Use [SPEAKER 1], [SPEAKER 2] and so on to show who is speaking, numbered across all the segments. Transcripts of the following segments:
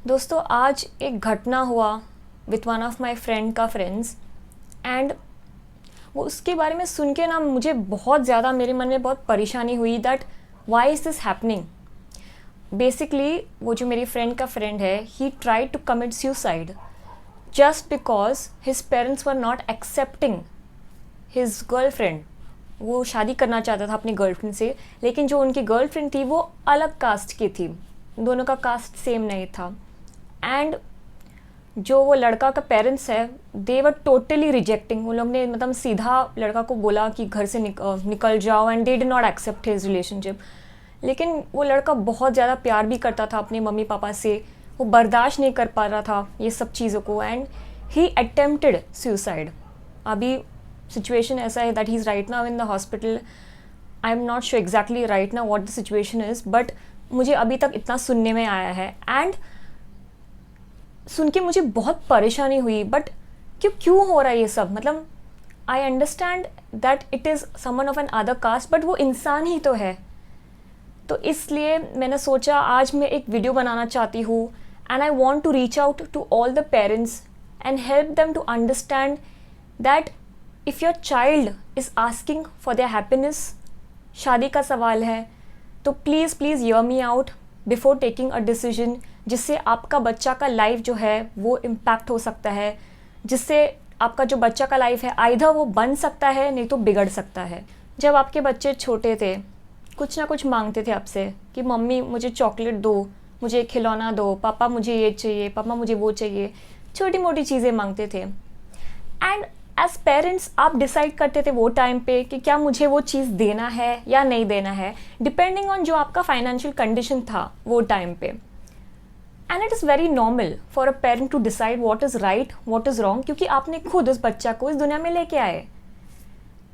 [SPEAKER 1] दोस्तों आज एक घटना हुआ with one of my friend का फ्रेंड्स एंड वो उसके बारे में सुन के ना मुझे बहुत ज़्यादा मेरे मन में बहुत परेशानी हुई that why is this happening. Basically वो जो मेरी फ्रेंड का फ्रेंड है he tried to commit suicide just because his parents were not accepting his girlfriend. वो शादी करना चाहता था अपनी गर्लफ्रेंड से, लेकिन जो उनकी गर्लफ्रेंड थी वो अलग कास्ट की थी, दोनों का कास्ट सेम नहीं था। एंड जो वो लड़का का पेरेंट्स है दे वर टोटली रिजेक्टिंग। उन लोग ने मतलब सीधा लड़का को बोला कि घर से निकल जाओ and they did not accept his relationship. लेकिन वो लड़का बहुत ज़्यादा प्यार भी करता था अपने मम्मी पापा से, वो बर्दाश्त नहीं कर पा रहा था ये सब चीज़ों को एंड ही अटेम्प्टेड सुसाइड। अभी सिचुएशन ऐसा है that he is right now in the hospital. I am not sure exactly right now what the situation is, but मुझे अभी तक इतना सुनने में आया है एंड सुन के मुझे बहुत परेशानी हुई। बट क्यों हो रहा है ये सब? मतलब I understand that it is someone of another caste, but वो इंसान ही तो है। तो इसलिए मैंने सोचा आज मैं एक वीडियो बनाना चाहती हूँ and I want to reach out to all the parents and help them to understand that if your child is asking for their happiness, शादी का सवाल है, तो please hear me out before taking a decision, जिससे आपका बच्चा का life जो है वो इम्पैक्ट हो सकता है, जिससे आपका जो बच्चा का लाइफ है आइधर वो बन सकता है नहीं तो बिगड़ सकता है। जब आपके बच्चे छोटे थे कुछ ना कुछ मांगते थे आपसे कि मम्मी मुझे चॉकलेट दो, मुझे खिलौना दो, पापा मुझे ये चाहिए, पापा मुझे वो चाहिए, छोटी मोटी चीज़ें मांगते थे। एंड एज पेरेंट्स आप डिसाइड करते थे वो टाइम पे कि क्या मुझे वो चीज़ देना है या नहीं देना है, डिपेंडिंग ऑन जो आपका फाइनेंशियल कंडीशन था वो टाइम पे। And it is very normal for a parent to decide what is right what is wrong, क्योंकि आपने खुद उस बच्चा को इस दुनिया में लेके आए।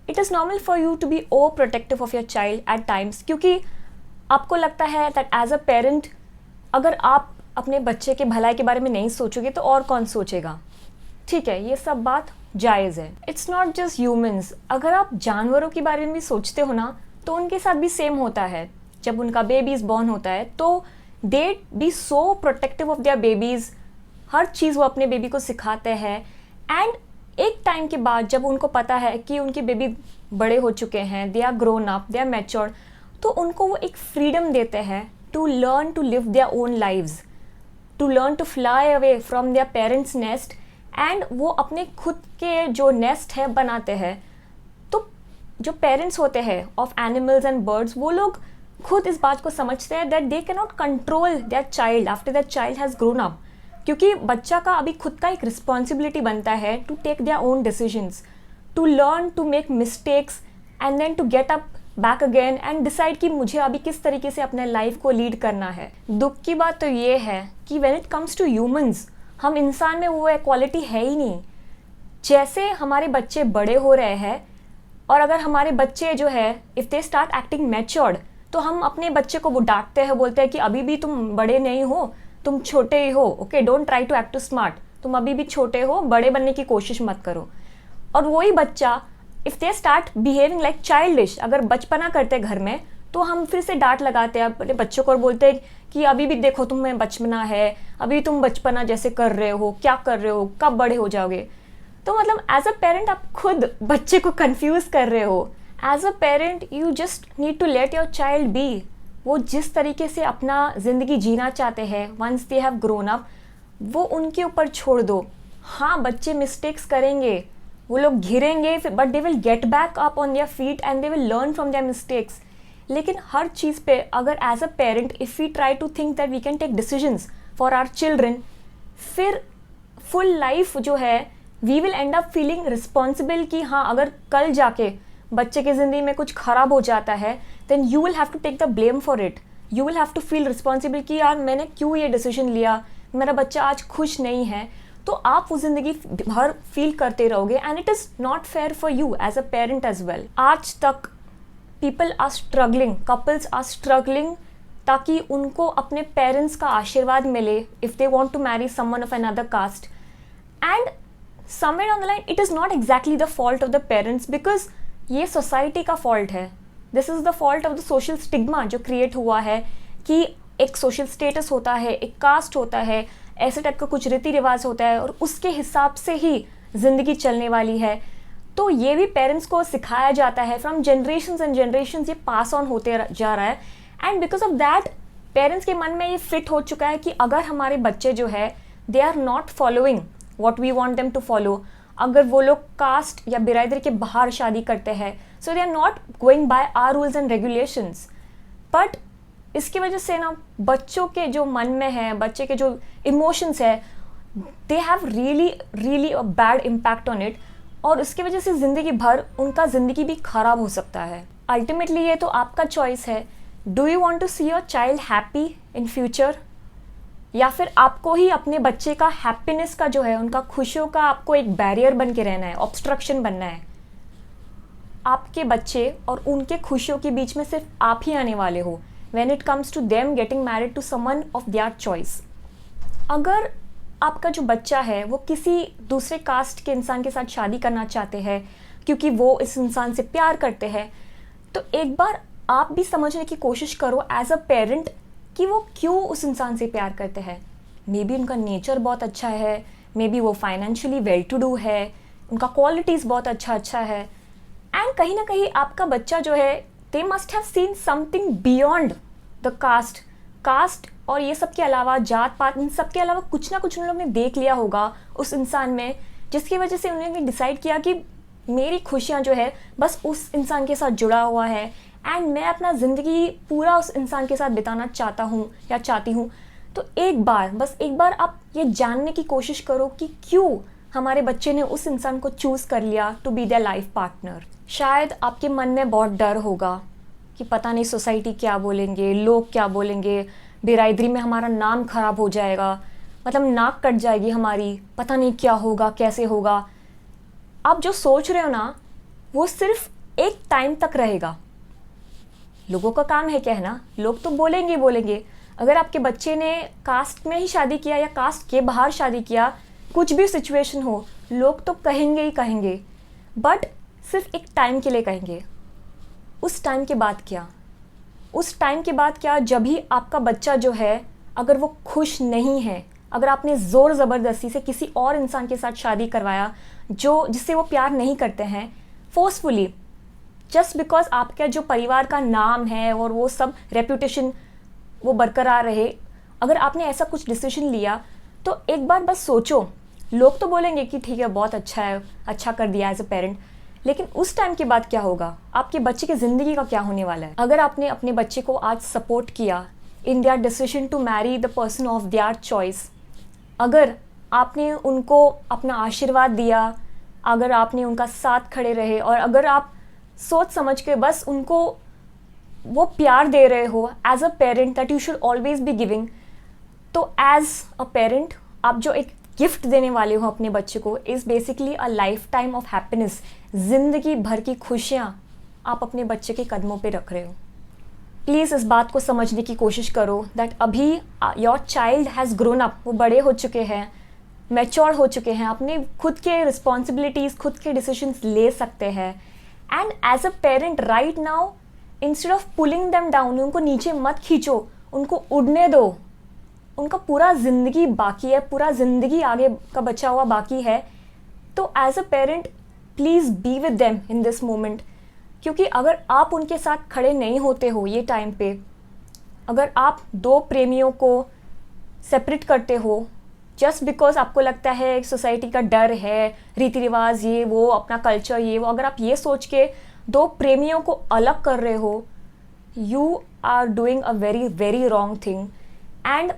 [SPEAKER 1] It is normal for you to be over protective of your child at times, क्योंकि आपको लगता है दैट एज अ पेरेंट अगर आप अपने बच्चे के भलाई के बारे में नहीं सोचोगे तो और कौन सोचेगा। ठीक है, ये सब बात जायज़ है। इट्स नॉट जस्ट ह्यूमंस, अगर आप जानवरों के बारे में भी सोचते हो ना तो उनके साथ भी सेम होता है। जब उनका बेबीज़ बॉर्न होता है तो they be so protective of their babies, हर चीज़ वो अपने बेबी को सिखाते हैं। एंड एक टाइम के बाद जब उनको पता है कि उनके बेबी बड़े हो चुके हैं, they are grown up, they are matured, तो उनको वो एक फ्रीडम देते हैं to learn to live their own lives, to learn to fly away from their parents nest and वो अपने खुद के जो नेस्ट है बनाते हैं। तो जो पेरेंट्स होते हैं ऑफ एनिमल्स एंड बर्ड्स वो लोग खुद इस बात को समझते हैं that they can not control their child after that child has grown up, क्योंकि बच्चा का अभी खुद का एक रिस्पॉन्सिबिलिटी बनता है to take their own decisions, to learn to make mistakes and then to get up back again and decide कि मुझे अभी किस तरीके से अपने लाइफ को लीड करना है। दुख की बात तो ये है कि when it comes to humans, हम इंसान में वो क्वालिटी है ही नहीं। जैसे हमारे बच्चे बड़े हो रहे हैं और अगर हमारे बच्चे जो है if they start acting matured, तो हम अपने बच्चे को वो डांटते हैं, बोलते हैं कि अभी भी तुम बड़े नहीं हो, तुम छोटे ही हो, okay don't try to act too smart, तुम अभी भी छोटे हो, बड़े बनने की कोशिश मत करो। और वही बच्चा if they start behaving like childish, अगर बचपना करते घर में, तो हम फिर से डांट लगाते हैं अपने बच्चों को और बोलते हैं कि अभी भी देखो तुम्हें बचपना है, अभी तुम बचपना जैसे कर रहे हो, क्या कर रहे हो, कब बड़े हो जाओगे। तो मतलब एज अ पेरेंट आप खुद बच्चे को कंफ्यूज कर रहे हो। As a parent you just need to let your child be, वो जिस तरीके से अपना ज़िंदगी जीना चाहते हैं once they have grown up, वो उनके ऊपर छोड़ दो। हाँ बच्चे मिस्टेक्स करेंगे, वो लोग घिरेंगे, but they will get back up on their feet and they will learn from their mistakes. लेकिन हर चीज़ पे अगर as a parent if we try to think that we can take decisions for our children, फिर full life जो है we will end up feeling responsible कि हाँ अगर कल जाके बच्चे की ज़िंदगी में कुछ ख़राब हो जाता है then you will have to take the blame for it. You will have to feel responsible कि यार मैंने क्यों ये डिसीजन लिया, मेरा बच्चा आज खुश नहीं है। तो आप वो ज़िंदगी भर फील करते रहोगे and it is not fair for you as a parent as well. आज तक people are struggling, couples are struggling ताकि उनको अपने पेरेंट्स का आशीर्वाद मिले if they want to marry someone of another caste. And somewhere on the line it is not exactly the fault of the parents, because ये society का fault है। This is the fault of the social stigma जो create हुआ है कि एक social status होता है, एक कास्ट होता है, ऐसे टाइप का कुछ रीति रिवाज होता है और उसके हिसाब से ही ज़िंदगी चलने वाली है। तो ये भी पेरेंट्स को सिखाया जाता है, फ्रॉम जनरेशन्स एंड जनरेशन्स ये पास ऑन होते जा रहा है। And because of that parents के मन में ये फिट हो चुका है कि अगर हमारे बच्चे जो है they are not following what we want them to follow, अगर वो लोग कास्ट या बिरादरी के बाहर शादी करते हैं, so they are not going by our rules and regulations. But इसकी वजह से ना बच्चों के जो मन में है, बच्चे के जो इमोशंस है, they have really really a bad impact on it, और उसकी वजह से ज़िंदगी भर उनका ज़िंदगी भी ख़राब हो सकता है। अल्टीमेटली ये तो आपका चॉइस है, do you want to see your child happy in future, या फिर आपको ही अपने बच्चे का हैप्पीनेस का जो है, उनका खुशियों का आपको एक बैरियर बन के रहना है, ऑब्स्ट्रक्शन बनना है। आपके बच्चे और उनके खुशियों के बीच में सिर्फ आप ही आने वाले हो when it comes to them getting married to someone of their choice. अगर आपका जो बच्चा है वो किसी दूसरे कास्ट के इंसान के साथ शादी करना चाहते हैं क्योंकि वो इस इंसान से प्यार करते हैं, तो एक बार आप भी समझने की कोशिश करो एज अ पेरेंट कि वो क्यों उस इंसान से प्यार करते हैं। मे बी उनका नेचर बहुत अच्छा है, मे बी वो फाइनेंशियली वेल टू डू है, उनका क्वालिटीज़ बहुत अच्छा है, एंड कहीं ना कहीं आपका बच्चा जो है they must have seen something beyond the caste और ये सब के अलावा जात पात, इन सब के अलावा कुछ ना कुछ उन लोग ने देख लिया होगा उस इंसान में, जिसकी वजह से उन्होंने डिसाइड किया कि मेरी खुशियाँ जो है बस उस इंसान के साथ जुड़ा हुआ है एंड मैं अपना ज़िंदगी पूरा उस इंसान के साथ बिताना चाहता हूँ या चाहती हूँ। तो बस एक बार आप ये जानने की कोशिश करो कि क्यों हमारे बच्चे ने उस इंसान को चूज़ कर लिया to be their life partner. शायद आपके मन में बहुत डर होगा कि पता नहीं सोसाइटी क्या बोलेंगे, लोग क्या बोलेंगे, बिरादरी में हमारा नाम खराब हो जाएगा, मतलब नाक कट जाएगी हमारी, पता नहीं क्या होगा, कैसे होगा। आप जो सोच रहे हो ना वो सिर्फ एक टाइम तक रहेगा। लोगों का काम है कहना, लोग तो बोलेंगे। अगर आपके बच्चे ने कास्ट में ही शादी किया या कास्ट के बाहर शादी किया, कुछ भी सिचुएशन हो, लोग तो कहेंगे ही कहेंगे, बट सिर्फ एक टाइम के लिए कहेंगे। उस टाइम के बाद क्या, जब भी आपका बच्चा जो है अगर वो खुश नहीं है, अगर आपने ज़ोर ज़बरदस्ती से किसी और इंसान के साथ शादी करवाया जिससे वो प्यार नहीं करते हैं, फोर्सफुली, जस्ट बिकॉज आपका जो परिवार का नाम है और वो सब रेप्यूटेशन वो बरकरार रहे, अगर आपने ऐसा कुछ डिसीजन लिया तो एक बार बस सोचो। लोग तो बोलेंगे कि ठीक है, बहुत अच्छा है, अच्छा कर दिया एज अ पेरेंट, लेकिन उस टाइम के बाद क्या होगा, आपके बच्चे की ज़िंदगी का क्या होने वाला है। अगर आपने अपने बच्चे को आज सपोर्ट किया in their decision to marry the person of their choice, अगर आपने उनको अपना आशीर्वाद दिया, अगर आपने उनका साथ खड़े रहे, और अगर आप सोच समझ के बस उनको वो प्यार दे रहे हो as a parent that you should always be giving, तो एज अ पेरेंट आप जो एक गिफ्ट देने वाले हो अपने बच्चे को is basically a life time of happiness. ज़िंदगी भर की खुशियाँ आप अपने बच्चे के कदमों पे रख रहे हो। प्लीज़ इस बात को समझने की कोशिश करो दैट अभी your child has grown up, वो बड़े हो चुके हैं, मैच्योर हो चुके हैं, अपने खुद के रिस्पॉन्सिबिलिटीज़, खुद के डिसीजंस ले सकते हैं। And as a parent right now, instead of pulling them down, उनको नीचे मत खींचो, उनको उड़ने दो। उनका पूरा ज़िंदगी बाकी है, पूरा ज़िंदगी आगे का बचा हुआ बाकी है। तो as a parent please be with them in this moment, क्योंकि अगर आप उनके साथ खड़े नहीं होते हो ये टाइम पे, अगर आप दो प्रेमियों को सेपरेट करते हो जस्ट बिकॉज आपको लगता है सोसाइटी का डर है, रीति रिवाज ये वो, अपना कल्चर ये वो, अगर आप ये सोच के दो प्रेमियों को अलग कर रहे हो, you are doing a very very wrong thing. एंड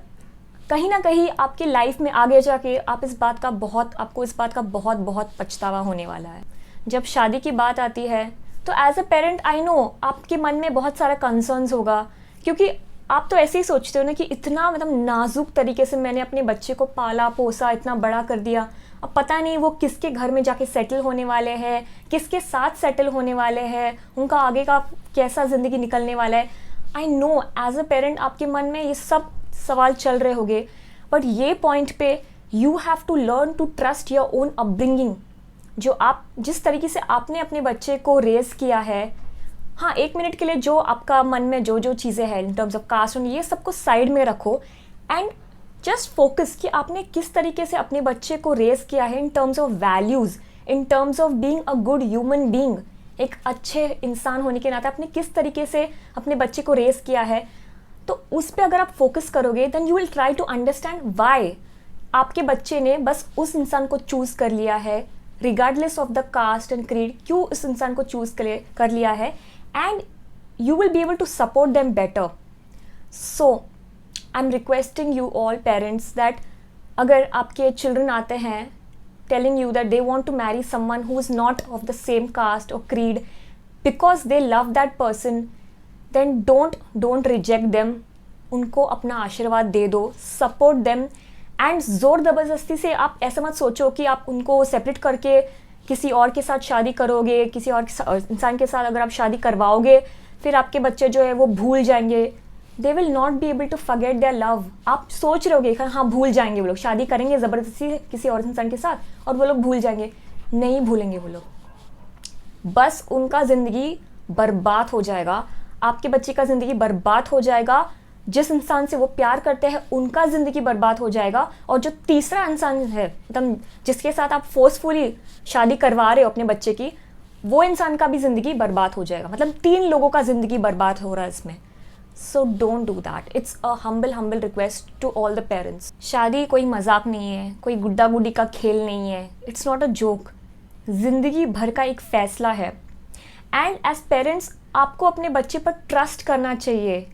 [SPEAKER 1] कहीं ना कहीं आपकी लाइफ में आगे जाके आपको इस बात का बहुत बहुत पछतावा होने वाला है। जब शादी की बात आती है तो as a parent I know आपके मन में बहुत सारा कंसर्न्स होगा, क्योंकि आप तो ऐसे ही सोचते हो ना कि इतना मतलब नाजुक तरीके से मैंने अपने बच्चे को पाला पोसा, इतना बड़ा कर दिया, अब पता नहीं वो किसके घर में जाके सेटल होने वाले हैं, किसके साथ सेटल होने वाले हैं, उनका आगे का कैसा ज़िंदगी निकलने वाला है। I know as a parent आपके मन में ये सब सवाल चल रहे होंगे, बट ये पॉइंट पे you have to learn to trust your own upbringing. जिस तरीके से आपने अपने बच्चे को रेज किया है, हाँ, 1 मिनट के लिए जो आपका मन में जो जो चीज़ें हैं इन टर्म्स ऑफ कास्ट और ये सबको साइड में रखो एंड जस्ट फोकस कि आपने किस तरीके से अपने बच्चे को रेज किया है in terms of values, in terms of being a good human being. एक अच्छे इंसान होने के नाते आपने किस तरीके से अपने बच्चे को रेज किया है, तो उस पर अगर आप फोकस करोगे then you will try to understand why आपके बच्चे ने बस उस इंसान को चूज़ कर लिया है, regardless of the caste and creed, क्यों उस इंसान को चूज़ कर लिया है, and you will be able to support them better. So I'm requesting you all parents that अगर आपके children आते हैं telling you that they want to marry someone who is not of the same caste or creed because they love that person, then don't reject them. उनको अपना आशीर्वाद दे दो, support them, and ज़ोर ज़बरदस्ती से आप ऐसा मत सोचो कि आप उनको सेपरेट करके किसी और के साथ शादी करोगे, किसी और इंसान के साथ अगर आप शादी करवाओगे फिर आपके बच्चे जो है वो भूल जाएंगे, they will not be able to forget their love. आप सोच रहे होगे हाँ भूल जाएंगे वो लोग, शादी करेंगे ज़बरदस्ती किसी और इंसान के साथ और वो लोग भूल जाएंगे, नहीं भूलेंगे वो लोग, बस उनका ज़िंदगी बर्बाद हो जाएगा, आपके बच्चे का ज़िंदगी बर्बाद हो जाएगा, जिस इंसान से वो प्यार करते हैं उनका ज़िंदगी बर्बाद हो जाएगा, और जो तीसरा इंसान है मतलब जिसके साथ आप फोर्सफुली शादी करवा रहे हो अपने बच्चे की, वो इंसान का भी ज़िंदगी बर्बाद हो जाएगा। मतलब 3 लोगों का ज़िंदगी बर्बाद हो रहा है इसमें। So don't do that, it's a humble request to all the parents. शादी कोई मजाक नहीं है, कोई गुड्डा गुड्डी का खेल नहीं है, इट्स नॉट अ जोक, ज़िंदगी भर का एक फ़ैसला है। एंड एज पेरेंट्स आपको अपने बच्चे पर ट्रस्ट करना चाहिए,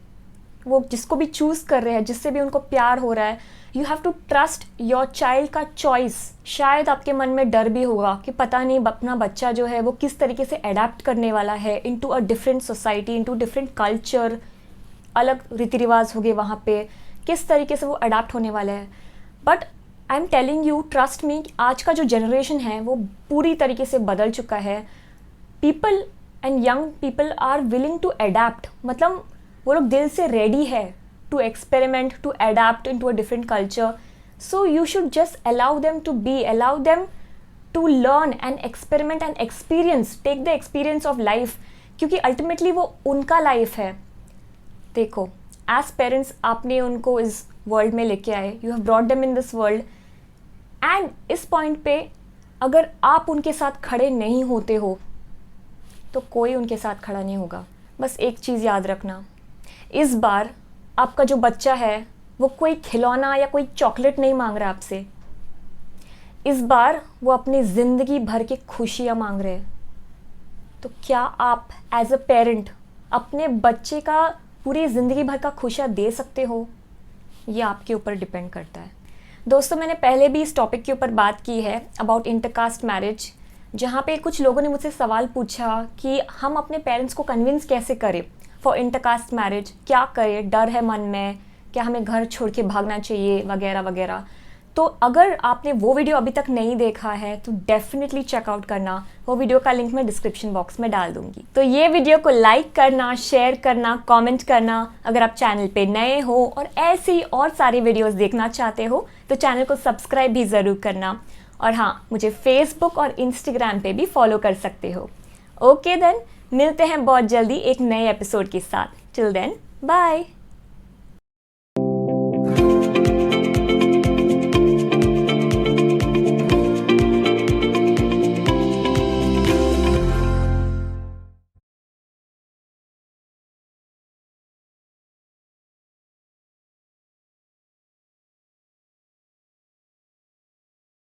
[SPEAKER 1] वो जिसको भी चूज़ कर रहे हैं, जिससे भी उनको प्यार हो रहा है, you have to trust your child का चॉइस। शायद आपके मन में डर भी होगा कि पता नहीं अपना बच्चा जो है वो किस तरीके से अडेप्ट करने वाला है into a different society, into different culture, अलग रीति रिवाज होंगे वहाँ पे, किस तरीके से वो अडेप्ट होने वाला है। But I am telling you, trust me, आज का जो जनरेशन है वो पूरी तरीके से बदल चुका है। People and young people are willing to adapt, मतलब वो लोग दिल से रेडी है to experiment, to adapt into a different culture. So you should just allow them to be, allow them to learn and experiment and experience, take the experience of life, क्योंकि ultimately वो उनका life है। देखो, as parents आपने उनको इस world में लेके आए, you have brought them in this world, and इस point पे अगर आप उनके साथ खड़े नहीं होते हो तो कोई उनके साथ खड़ा नहीं होगा। बस एक चीज़ याद रखना, इस बार आपका जो बच्चा है वो कोई खिलौना या कोई चॉकलेट नहीं मांग रहा आपसे, इस बार वो अपनी ज़िंदगी भर की खुशियाँ मांग रहे हैं। तो क्या आप एज अ पेरेंट अपने बच्चे का पूरी ज़िंदगी भर का खुशियाँ दे सकते हो, ये आपके ऊपर डिपेंड करता है। दोस्तों, मैंने पहले भी इस टॉपिक के ऊपर बात की है अबाउट इंटरकास्ट मैरिज, जहाँ पे कुछ लोगों ने मुझसे सवाल पूछा कि हम अपने पेरेंट्स को कन्विंस कैसे करें फॉर इंटरकास्ट मैरिज, क्या करें, डर है मन में, क्या हमें घर छोड़ के भागना चाहिए वगैरह वगैरह। तो अगर आपने वो वीडियो अभी तक नहीं देखा है तो डेफिनेटली चेकआउट करना, वो वीडियो का लिंक मैं डिस्क्रिप्शन बॉक्स में डाल दूंगी। तो ये वीडियो को लाइक करना, शेयर करना, कमेंट करना। अगर आप चैनल पे नए हो और ऐसी और सारी वीडियोस देखना चाहते हो तो चैनल को सब्सक्राइब भी ज़रूर करना। और हाँ, मुझे फेसबुक और इंस्टाग्राम पे भी फॉलो कर सकते हो। ओके देन, मिलते हैं बहुत जल्दी एक नए एपिसोड के साथ। Till then, bye.